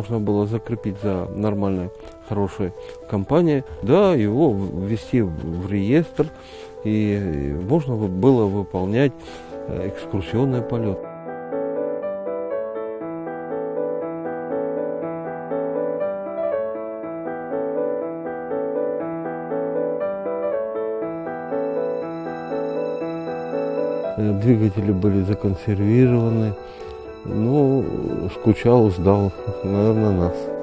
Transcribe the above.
Можно было закрепить за нормальной, хорошей компанией, да, его ввести в реестр, и можно было выполнять экскурсионный полет. Двигатели были законсервированы. Ну, скучал, ждал, наверное, нас.